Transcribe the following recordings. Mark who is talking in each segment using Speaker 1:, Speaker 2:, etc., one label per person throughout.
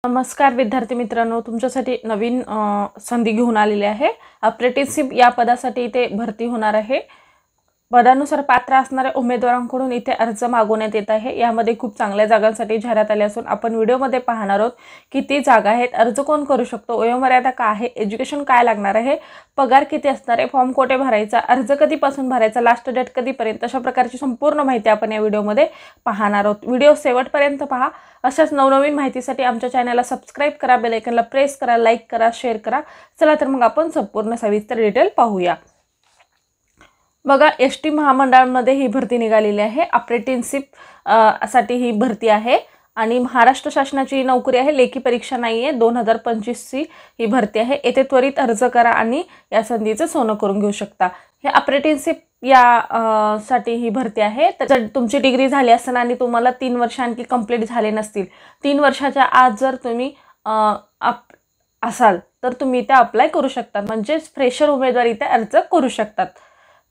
Speaker 1: नमस्कार विद्यार्थी मित्रांनो, तुमच्यासाठी नवीन संधी घेऊन आलेली आहे। अप्रेंटिसशिप या पदासाठी इथे भरती होणार आहे। पदानुसार पात्र असणाऱ्या उमेदवारांकडून इथे अर्ज मागवण्यात येत आहे। यामध्ये खूप चांगल्या जागांसाठी जाहिरात आली असून आपण व्हिडिओमध्ये पाहणार आहोत किती जागा आहेत, अर्ज कोण करू शकतो, वयोमर्यादा काय आहे, एज्युकेशन काय लागणार आहे, पगार किती असणार आहे, फॉर्म कोठे भरायचा, अर्ज कधीपासून भरायचा, लास्ट डेट कधीपर्यंत, अशा प्रकारची संपूर्ण माहिती आपण या व्हिडिओमध्ये पाहणार आहोत। व्हिडिओ शेवटपर्यंत पहा। अशाच नवनवीन माहितीसाठी आमच्या चॅनलला सबस्क्राइब करा, बेल आयकॉनला प्रेस करा, लाईक करा, शेअर करा। चला तर मग आपण संपूर्ण सविस्तर डिटेल पाहूया। बघा, एसटी महामंडळामध्ये ही भरती निघालेली आहे। अप्रेंटिसशिप साठी ही भरती आहे आणि महाराष्ट्र शासनाची नोकरी आहे। लेखी परीक्षा नाहीये। 2025 ची ही भरती आहे। येथे त्वरित अर्ज करा आणि या संधीचं सोनं करून घेऊ शकता। हे अप्रेंटिसशिप या साठी ही भरती आहे। तर तुमची डिग्री झाली असेल आणि तुम्हाला 3 वर्ष आणखी कंप्लीट झाले नसतील, 3 वर्षाच्या आत जर तुम्ही असाल तर तुम्ही इथे अप्लाय करू शकता, म्हणजे फ्रेशर उमेदवार इथे अर्ज करू शकतात।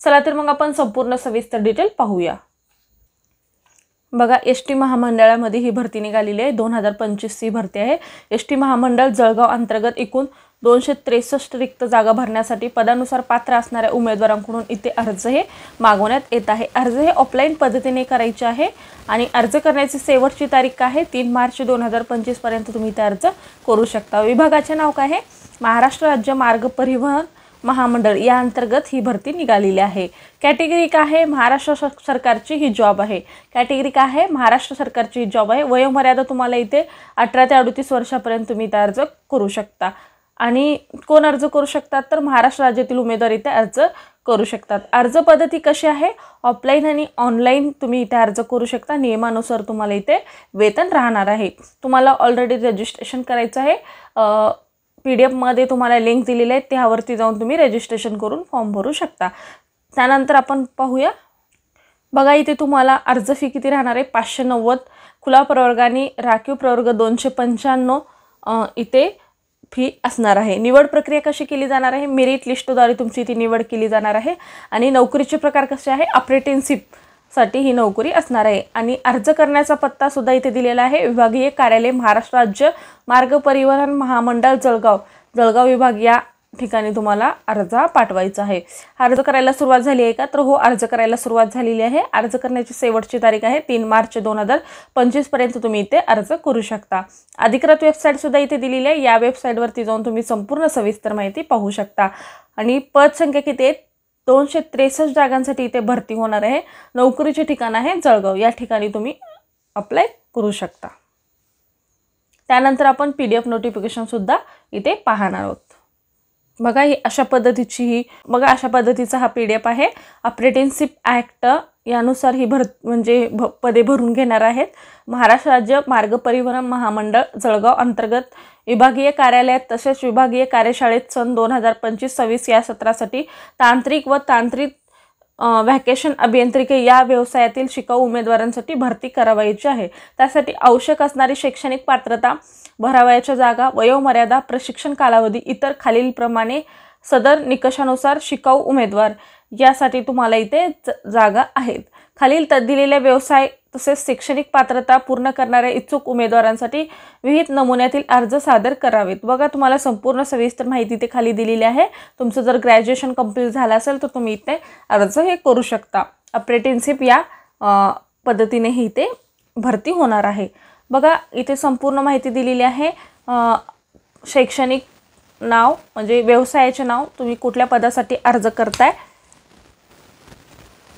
Speaker 1: चला तर मग आपण संपूर्ण सविस्तर डिटेल पाहूया। बघा, एसटी महामंडळामध्ये ही भरती निघालेली आहे। 2025 ची भरती आहे। एसटी महामंडळ जळगाव अंतर्गत एकूण 263 रिक्त जागा भरण्यासाठी पदानुसार पात्र असणाऱ्या उमेदवारांकडून इथे अर्ज हे मागवण्यात येत आहे। अर्ज हे ऑफलाईन पद्धतीने करायचे आहे आणि अर्ज करण्याची शेवटची तारीख आहे 3 मार्च 2025 पर्यंत तुम्ही इथे अर्ज करू शकता। विभागाचे नाव काय आहे? महाराष्ट्र राज्य मार्ग परिवहन महामंडळ या अंतर्गत ही भरती निघालेली आहे। कॅटेगरी काय आहे? महाराष्ट्र सरकारची ही जॉब आहे। कॅटेगरी काय आहे? महाराष्ट्र सरकारची जॉब आहे। वयोमर्यादा तुम्हाला इथे 18 ते 38 वर्षापर्यंत तुम्ही इथे अर्ज करू शकता। आणि कोण अर्ज करू शकतात? तर महाराष्ट्र राज्यातील उमेदवार इथे अर्ज करू शकतात। अर्ज पद्धती कशी आहे? ऑफलाईन आणि ऑनलाईन तुम्ही इथे अर्ज करू शकता। नियमानुसार तुम्हाला इथे वेतन राहणार आहे। तुम्हाला ऑलरेडी रजिस्ट्रेशन करायचं आहे। PDF मध्ये तुम्हाला लिंक दिलेली आहे, त्यावरती जाऊन तुम्ही रजिस्ट्रेशन करून फॉर्म भरू शकता। त्यानंतर आपण पाहूया। बघा, इथे तुम्हाला अर्ज फी किती राहणार आहे? 590 खुला प्रवर्ग आणि राखीव प्रवर्ग 295 इथे फी असणार आहे। निवड प्रक्रिया कशी केली जाणार आहे? मेरिट लिस्टद्वारे तुमची इथे निवड केली जाणार आहे आणि नोकरीचे प्रकार कसे आहे? अप्रेंटिसशिप साठी ही नोकरी असणार आहे आणि अर्ज करण्याचा पत्ता सुद्धा इथे दिलेला आहे। विभागीय कार्यालय महाराष्ट्र राज्य मार्ग परिवहन महामंडळ जळगाव विभाग या ठिकाणी तुम्हाला अर्ज पाठवायचा आहे। अर्ज करायला सुरुवात झाली आहे का? तर हो, अर्ज करायला सुरुवात झालेली आहे। अर्ज करण्याची शेवटची तारीख आहे 3 मार्च 2025 पर्यंत तुम्ही इथे अर्ज करू शकता। अधिकृत वेबसाईट सुद्धा इथे दिलेली आहे। या वेबसाईटवरती जाऊन तुम्ही संपूर्ण सविस्तर माहिती पाहू शकता। आणि पद संख्या किती आहे? 263 जागांसाठी इथे भरती होणार आहे। नोकरीचे ठिकाण आहे जळगाव, या ठिकाणी तुम्ही अप्लाय करू शकता। त्यानंतर आपण PDF नोटिफिकेशन सुद्धा इथे पाहणार आहोत। बघा, ही अशा पद्धतीचा हा PDF आहे। अप्रेंटिसशिप ॲक्ट यानुसार ही पदे भरून घेणार आहेत। महाराष्ट्र राज्य मार्ग परिवहन महामंडळ जळगाव अंतर्गत विभागीय कार्यालयात तसेच विभागीय कार्यशाळेत सन 2025-26 या सत्रासाठी तांत्रिक व तांत्रिक व्हॅकेशन अभियांत्रिकी या व्यवसायातील शिकाऊ उमेदवारांसाठी भरती करावायची आहे। त्यासाठी आवश्यक असणारी शैक्षणिक पात्रता, भरावयाच्या जागा, वयोमर्यादा, प्रशिक्षण कालावधी इतर खालीलप्रमाणे सदर निकषानुसार शिकाऊ उमेदवार यासाठी तुम्हाला इथे जागा आहेत। खालील दिलेल्या व्यवसाय तसेच शैक्षणिक पात्रता पूर्ण करणाऱ्या इच्छुक उमेदवारांसाठी विविध नमुन्यातील अर्ज सादर करावेत। बघा, तुम्हाला संपूर्ण सविस्तर माहिती इथे खाली दिलेली आहे। तुमचं जर ग्रॅज्युएशन कंप्लीट झालं असेल तर तुम्ही इथे अर्ज हे करू शकता। अप्रेंटिसशिप या पद्धतीने ही इथे भरती होणार आहे। बघा, इथे संपूर्ण माहिती दिलेली आहे। शैक्षणिक नाव म्हणजे व्यवसायाचे नाव, तुम्ही कुठल्या पदासाठी अर्ज करताय।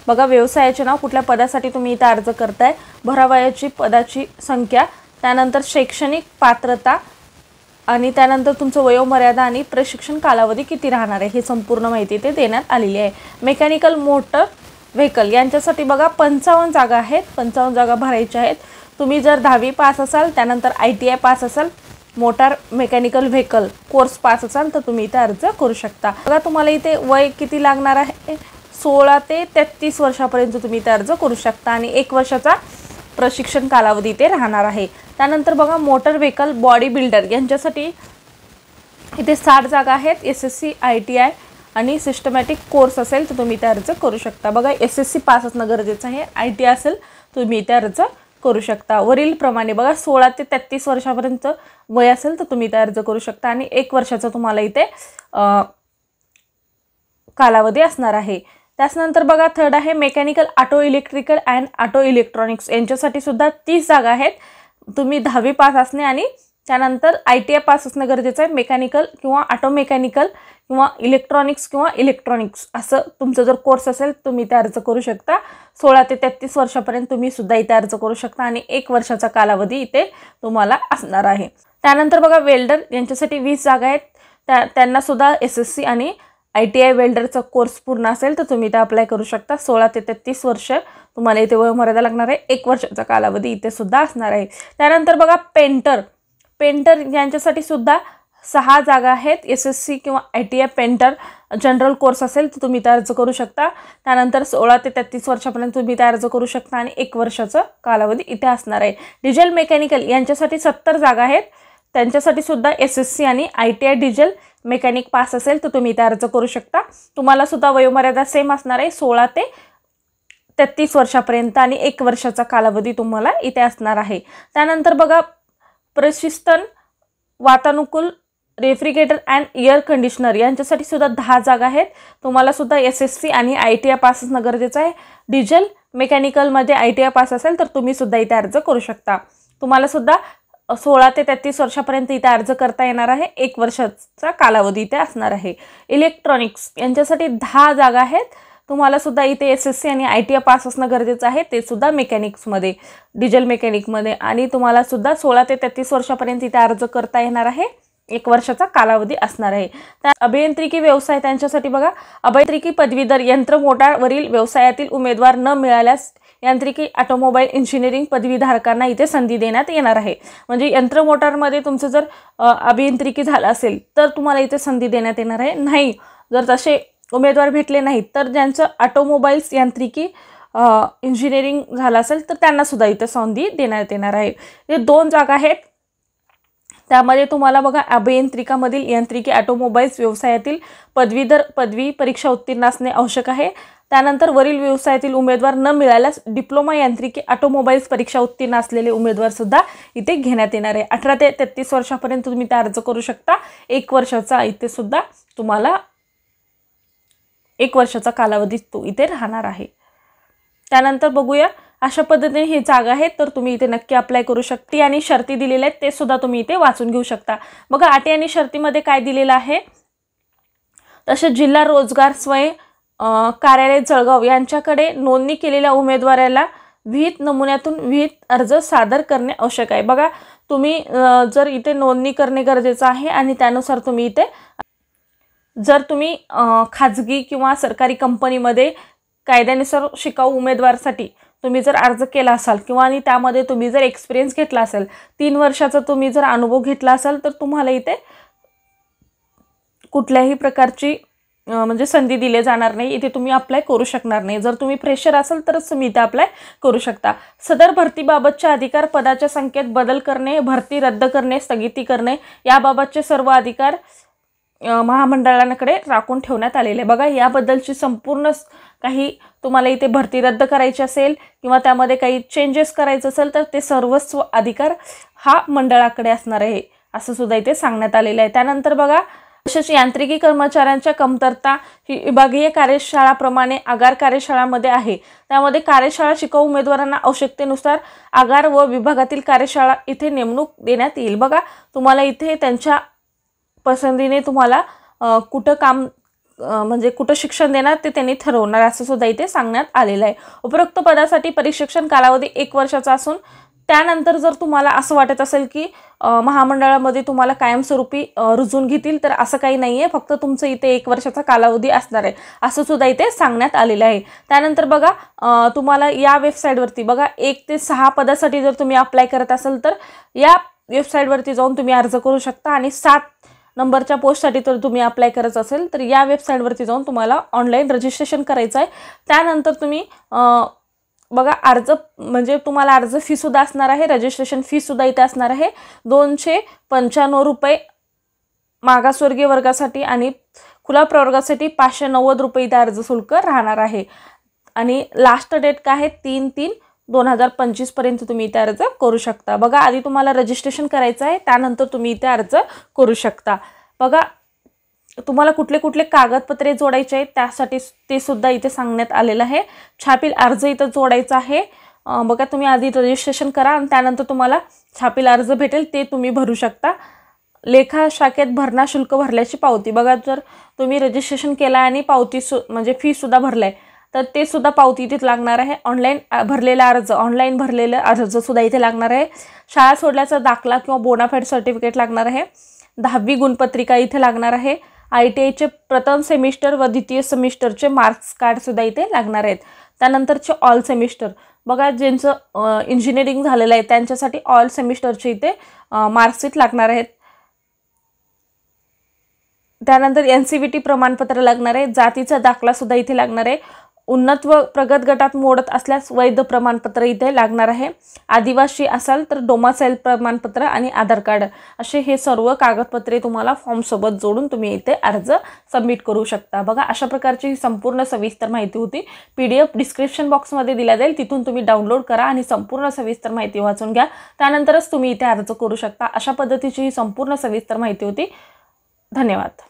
Speaker 1: बघा, व्यवसायाचे नाव, कुठल्या पदासाठी तुम्ही इथे अर्ज करताय, भरावयाची पदाची संख्या, त्यानंतर शैक्षणिक पात्रता आणि त्यानंतर तुमचं वयोमर्यादा आणि प्रशिक्षण कालावधी किती राहणार आहे, हे संपूर्ण माहिती इथे देण्यात आलेली आहे। मेकॅनिकल मोटर व्हेकल यांच्यासाठी बघा 55 जागा आहेत। 55 जागा भरायच्या आहेत। तुम्ही जर 10वी पास असाल, त्यानंतर ITI पास असाल, motor mechanical vehicle course pass असाल तर तुम्ही इथे अर्ज करू शकता। बघा, तुम्हाला इथे वय किती लागणार आहे? 16 ते 33 वर्षापर्यंत तुम्ही इथे अर्ज करू शकता आणि 1 वर्षाचा प्रशिक्षण कालावधी इथे राहणार आहे। त्यानंतर बघा, मोटर व्हेकल बॉडी बिल्डर यांच्यासाठी इथे 60 जागा आहेत। SSC ITI आणि सिस्टमॅटिक कोर्स असेल तर तुम्ही इथे अर्ज करू शकता। बघा, SSC पास असणं गरजेचं आहे। ITI असेल तुम्ही इथे अर्ज करू शकता। वरील प्रमाणे बघा 16 ते 33 वर्षापर्यंत वय असेल तर तुम्ही इथे अर्ज करू शकता आणि 1 वर्षाचा तुम्हाला इथे कालावधी असणार आहे। त्यानंतर बघा थर्ड आहे mechanical, auto electrical and auto electronics, यांच्यासाठी सुद्धा 30 जागा आहेत। तुम्ही 10वी पास असणे आणि त्यानंतर ITI पास असणे गरजेचं आहे। मेकॅनिकल किंवा ऑटो मेकॅनिकल किंवा इलेक्ट्रॉनिक्स किंवा इलेक्ट्रॉनिक्स असं तुमचा जर कोर्स असेल तुम्ही इथे अर्ज करू शकता। 16 ते 33 वर्षापर्यंत तुम्ही सुद्धा इथे अर्ज करू शकता आणि 1 वर्षाचा कालावधी इथे तुम्हाला असणार आहे। त्यानंतर बघा वेल्डर, यांच्यासाठी 20 जागा आहेत। त्यांना सुद्धा SSC आणि ITI वेल्डरचा कोर्स पूर्ण असेल तर तुम्ही इथे अप्लाय करू शकता। 16 ते 33 वर्ष तुम्हाला इथे वयोमर्यादा लागणार आहे। 1 वर्षाचा कालावधी इथे सुद्धा असणार आहे। त्यानंतर बघा पेंटर यांच्यासाठी सुद्धा 6 जागा आहेत। SSC किंवा ITI पेंटर जनरल कोर्स असेल तर तुम्ही इथे अर्ज करू शकता। त्यानंतर 16 ते 33 वर्षापर्यंत तुम्ही इथे अर्ज करू शकता आणि 1 वर्षाचा कालावधी इथे असणार आहे। डिझेल मेकॅनिकल यांच्यासाठी 70 जागा आहेत। त्यांच्यासाठी सुद्धा SSC आणि ITI डिझेल मेकॅनिक पास असेल तर तुम्ही इथे अर्ज करू शकता। तुम्हाला सुद्धा वयोमर्यादा सेम असणार आहे 16 ते 33 वर्षापर्यंत आणि 1 वर्षाचा कालावधी तुम्हाला इथे असणार आहे। त्यानंतर बघा प्रशिक्षण वातानुकूल, रेफ्रिजरेटर अँड एअर कंडिशनर यांच्यासाठी सुद्धा 10 जागा आहेत। तुम्हाला सुद्धा SSC आणि ITI पास असणं गरजेचं आहे। डिझेल मेकॅनिकलमध्ये ITI पास असेल तर तुम्ही सुद्धा इथे अर्ज करू शकता। तुम्हाला सुद्धा 16 ते 33 वर्षापर्यंत इथे अर्ज करता येणार आहे। 1 वर्षाचा कालावधी इथे असणार आहे। इलेक्ट्रॉनिक्स यांच्यासाठी 10 जागा आहेत। तुम्हाला सुद्धा इथे SSC आणि ITI पास असणं गरजेचं आहे, ते सुद्धा मेकॅनिक्समध्ये, डिझेल मेकॅनिकमध्ये, आणि तुम्हाला सुद्धा 16 ते 33 वर्षापर्यंत इथे अर्ज करता येणार आहे। 1 वर्षाचा कालावधी असणार आहे। त्या अभियांत्रिकी व्यवसाय त्यांच्यासाठी बघा अभियांत्रिकी पदवीधर यंत्र मोटारवरील व्यवसायातील उमेदवार न मिळाल्यास यांत्रिकी ऑटोमोबाईल इंजिनिअरिंग पदवीधारकांना इथे संधी देण्यात येणार आहे। म्हणजे यंत्र मोटारमध्ये तुमचं जर अभियांत्रिकी झालं असेल तर तुम्हाला इथे संधी देण्यात येणार आहे। नाही जर तसे उमेदवार भेटले नाहीत तर ज्यांचं ऑटोमोबाईल्स यांत्रिकी इंजिनिअरिंग झालं असेल तर त्यांना सुद्धा इथे संधी देण्यात येणार आहे। हे 2 जागा आहेत। त्यामध्ये तुम्हाला बघा अभियांत्रिकामधील यांत्रिकी ऑटोमोबाईल्स व्यवसायातील पदवीधर पदवी परीक्षा उत्तीर्ण असणे आवश्यक आहे। त्यानंतर वरील व्यवसायातील उमेदवार न मिळाल्यास डिप्लोमा यांत्रिकी ऑटोमोबाईल्स परीक्षा उत्तीर्ण असलेले उमेदवार सुद्धा इथे घेण्यात येणार आहे। 18 ते 33 वर्षापर्यंत तुम्ही ते अर्ज करू शकता। 1 वर्षाचा इथे सुद्धा तुम्हाला 1 वर्षाचा कालावधी तो इथे राहणार आहे। त्यानंतर बघूया अशा पद्धतीने ही जागा आहे तर तुम्ही इथे नक्की अप्लाय करू शकता आणि शर्ती दिलेल्या आहेत ते सुद्धा तुम्ही इथे वाचून घेऊ शकता। बघा अटी आणि शर्तीमध्ये काय दिलेलं आहे, तसे जिल्हा रोजगार स्वयं कार्यालय जळगाव यांच्याकडे नोंदणी केलेल्या उमेदवाराला विहित नमुन्यातून विहित अर्ज सादर करणे आवश्यक आहे। बघा तुम्ही जर इथे नोंदणी करणे गरजेचं आहे आणि त्यानुसार तुम्ही इथे जर तुम्ही खाजगी किंवा सरकारी कंपनीमध्ये कायद्यानुसार शिकाऊ उमेदवारासाठी तुम्ही जर अर्ज केला असाल किंवा आणि त्यामध्ये तुम्ही जर एक्सपिरियन्स घेतला असेल, 3 वर्षाचा तुम्ही जर अनुभव घेतला असाल तर तुम्हाला इथे कुठल्याही प्रकारची म्हणजे संधी दिली जाणार नाही, इथे तुम्ही अप्लाय करू शकणार नाही। जर तुम्ही फ्रेशर असाल तरच तुम्ही इथे अप्लाय करू शकता। सदर भरतीबाबतचे अधिकार, पदाच्या संख्येत बदल करणे, भरती रद्द करणे, स्थगिती करणे याबाबतचे सर्व अधिकार महामंडळांकडे राखून ठेवण्यात आलेले। बघा याबद्दलची संपूर्ण काही तुम्हाला इथे भरती रद्द करायची असेल किंवा त्यामध्ये काही चेंजेस करायचे असेल तर ते सर्वस्व अधिकार हा मंडळाकडे असणार आहे असं सुद्धा इथे सांगण्यात आलेलं आहे। त्यानंतर बघा तसेच यांत्रिकी कर्मचाऱ्यांच्या कमतरता ही विभागीय कार्यशाळाप्रमाणे आगार कार्यशाळामध्ये आहे। त्यामध्ये कार्यशाळा शिकाऊ उमेदवारांना आवश्यकतेनुसार आगार व विभागातील कार्यशाळा इथे नेमणूक देण्यात येईल। बघा तुम्हाला इथे त्यांच्या पसंतीने तुम्हाला कुठं काम म्हणजे कुठं शिक्षण देणार ते त्यांनी ठरवणार असं सुद्धा इथे सांगण्यात आलेलं आहे। उपरोक्त पदासाठी प्रशिक्षण कालावधी 1 वर्षाचा असून त्यानंतर जर तुम्हाला असं वाटत असेल की महामंडळामध्ये तुम्हाला कायमस्वरूपी रुजून घेतील तर असं काही नाही आहे, फक्त तुमचं इथे 1 वर्षाचा कालावधी असणार आहे असं सुद्धा इथे सांगण्यात आलेलं आहे। त्यानंतर बघा तुम्हाला या वेबसाईटवरती बघा 1 ते 6 पदासाठी जर तुम्ही अप्लाय करत असाल तर या वेबसाईटवरती जाऊन तुम्ही अर्ज करू शकता आणि 7 नंबरच्या पोस्टसाठी तर तुम्ही अप्लाय करत असेल तर या वेबसाईटवरती जाऊन तुम्हाला ऑनलाईन रजिस्ट्रेशन करायचं आहे। त्यानंतर तुम्ही बघा अर्ज म्हणजे तुम्हाला अर्ज फी सुद्धा असणार आहे, रजिस्ट्रेशन फी सुद्धा इथे असणार आहे 295 रुपये मागासवर्गीय वर्गासाठी आणि खुला प्रवर्गासाठी 590 रुपये इथे अर्ज शुल्क राहणार आहे। आणि लास्ट डेट काय आहे 3/3 2025 पर्यंत तुम्ही इथे अर्ज करू शकता। बघा आधी तुम्हाला रजिस्ट्रेशन करायचं आहे, त्यानंतर तुम्ही इथे अर्ज करू शकता। बघा तुम्हाला कुठले कुठले कागदपत्रे जोडायचे आहेत त्यासाठी ते सुद्धा इथे सांगण्यात आलेलं आहे। छापील अर्ज इथे जोडायचा आहे। बघा तुम्ही आधी रजिस्ट्रेशन करा आणि त्यानंतर तुम्हाला छापील अर्ज भेटेल, ते तुम्ही भरू शकता। लेखा शाखेत भरणा शुल्क भरल्याची पावती, बघा जर तुम्ही रजिस्ट्रेशन केला आणि पावती म्हणजे फी सुद्धा भरलाय तर ते सुद्धा पावती इथे लागणार आहे। ऑनलाईन भरलेला अर्ज सुद्धा इथे लागणार आहे। शाळा सोडल्याचा दाखला किंवा बोनाफाईड सर्टिफिकेट लागणार आहे। 10वी गुणपत्रिका इथे लागणार आहे। ITIचे प्रथम सेमिस्टर व द्वितीय सेमिस्टरचे मार्क्स कार्ड सुद्धा इथे लागणार आहेत। त्यानंतरचे ऑल सेमिस्टर, बघा ज्यांचं इंजिनिअरिंग झालेलं आहे त्यांच्यासाठी ऑल सेमिस्टरचे इथे मार्कशीट लागणार आहेत। त्यानंतर NCVT प्रमाणपत्र लागणार आहे। जातीचा दाखला सुद्धा इथे लागणार आहे। उन्नत व प्रगत गटात मोडत असल्यास वैध प्रमाणपत्र इथे लागणार आहे। आदिवासी असाल तर डोमासाईल प्रमाणपत्र आणि आधार कार्ड, असे हे सर्व कागदपत्रे तुम्हाला फॉर्म सोबत जोडून तुम्ही इथे अर्ज सबमिट करू शकता। बघा अशा प्रकारची ही संपूर्ण सविस्तर माहिती होती। PDF डिस्क्रिप्शन बॉक्समध्ये दिला जाईल, तिथून तुम्ही डाउनलोड करा आणि संपूर्ण सविस्तर माहिती वाचून घ्या, त्यानंतरच तुम्ही इथे अर्ज करू शकता। अशा पद्धतीची ही संपूर्ण सविस्तर माहिती होती। धन्यवाद।